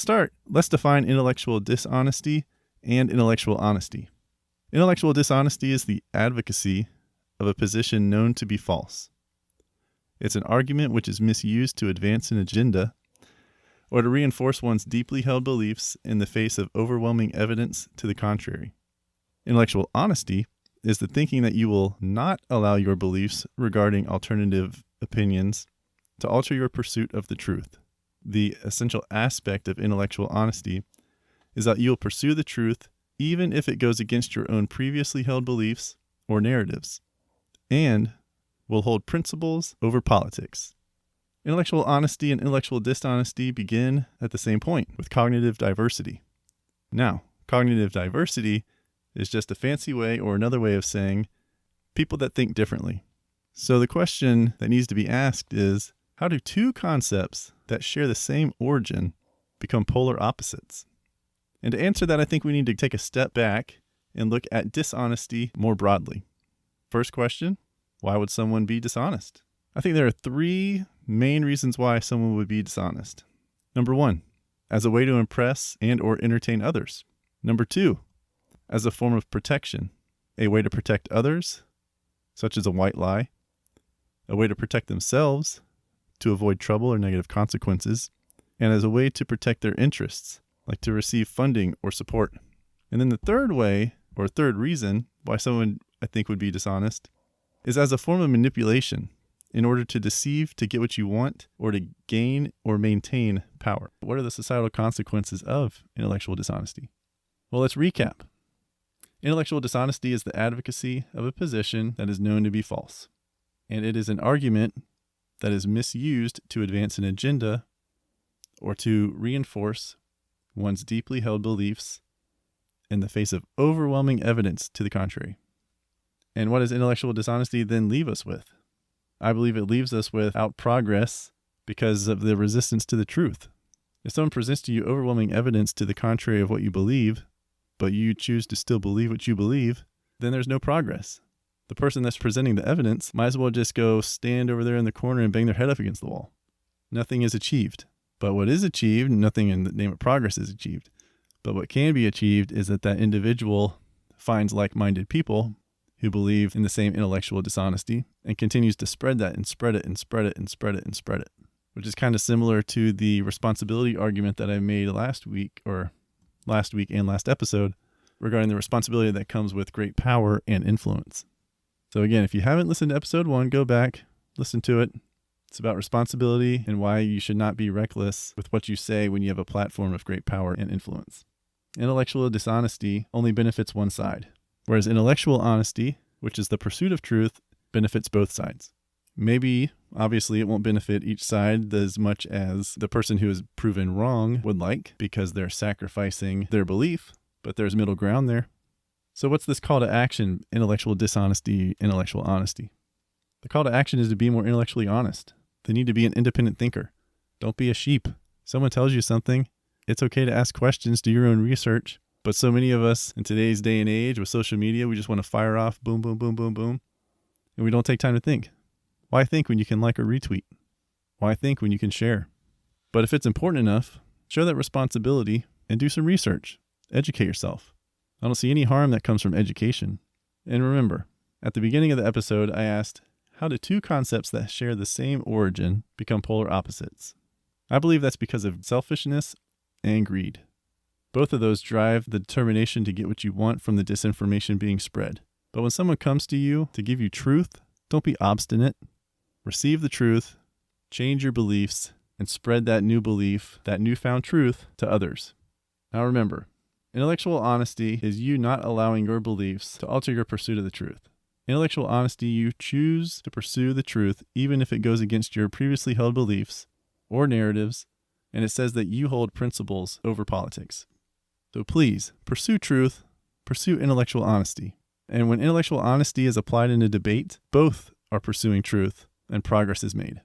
start, let's define intellectual dishonesty and intellectual honesty. Intellectual dishonesty is the advocacy of a position known to be false. It's an argument which is misused to advance an agenda or to reinforce one's deeply held beliefs in the face of overwhelming evidence to the contrary. Intellectual honesty is the thinking that you will not allow your beliefs regarding alternative opinions to alter your pursuit of the truth. The essential aspect of intellectual honesty is that you'll pursue the truth even if it goes against your own previously held beliefs or narratives, and will hold principles over politics. Intellectual honesty and intellectual dishonesty begin at the same point, with cognitive diversity. Now, cognitive diversity is just a fancy way or another way of saying people that think differently. So the question that needs to be asked is, how do two concepts that share the same origin become polar opposites? And to answer that, I think we need to take a step back and look at dishonesty more broadly. First question, why would someone be dishonest? I think there are three main reasons why someone would be dishonest. Number one, as a way to impress and or entertain others. Number two, as a form of protection, a way to protect others, such as a white lie, a way to protect themselves, to avoid trouble or negative consequences, and as a way to protect their interests, like to receive funding or support. And then the third way, or third reason why someone I think would be dishonest, is as a form of manipulation in order to deceive to get what you want or to gain or maintain power. What are the societal consequences of intellectual dishonesty? Well, let's recap. Intellectual dishonesty is the advocacy of a position that is known to be false, and it is an argument that is misused to advance an agenda or to reinforce one's deeply held beliefs in the face of overwhelming evidence to the contrary. And what does intellectual dishonesty then leave us with? I believe it leaves us without progress because of the resistance to the truth. If someone presents to you overwhelming evidence to the contrary of what you believe, but you choose to still believe what you believe, then there's no progress. The person that's presenting the evidence might as well just go stand over there in the corner and bang their head up against the wall. Nothing is achieved. But what is achieved, nothing in the name of progress is achieved. But what can be achieved is that individual finds like-minded people who believe in the same intellectual dishonesty and continues to spread that and spread it and spread it and spread it and spread it, which is kind of similar to the responsibility argument that I made last week and last episode regarding the responsibility that comes with great power and influence. So again, if you haven't listened to episode 1, go back, listen to it. It's about responsibility and why you should not be reckless with what you say when you have a platform of great power and influence. Intellectual dishonesty only benefits one side, whereas intellectual honesty, which is the pursuit of truth, benefits both sides. Maybe, obviously, it won't benefit each side as much as the person who is proven wrong would like because they're sacrificing their belief, but there's middle ground there. So what's this call to action, intellectual dishonesty, intellectual honesty? The call to action is to be more intellectually honest. They need to be an independent thinker. Don't be a sheep. Someone tells you something, it's okay to ask questions, do your own research. But so many of us in today's day and age with social media, we just want to fire off boom, boom, boom, boom, boom. And we don't take time to think. Why think when you can like or retweet? Why think when you can share? But if it's important enough, show that responsibility and do some research. Educate yourself. I don't see any harm that comes from education. And remember, at the beginning of the episode, I asked, how do two concepts that share the same origin become polar opposites? I believe that's because of selfishness and greed. Both of those drive the determination to get what you want from the disinformation being spread. But when someone comes to you to give you truth, don't be obstinate. Receive the truth, change your beliefs, and spread that new belief, that newfound truth, to others. Now remember, intellectual honesty is you not allowing your beliefs to alter your pursuit of the truth. Intellectual honesty, you choose to pursue the truth even if it goes against your previously held beliefs or narratives, and it says that you hold principles over politics. So please, pursue truth, pursue intellectual honesty. And when intellectual honesty is applied in a debate, both are pursuing truth and progress is made.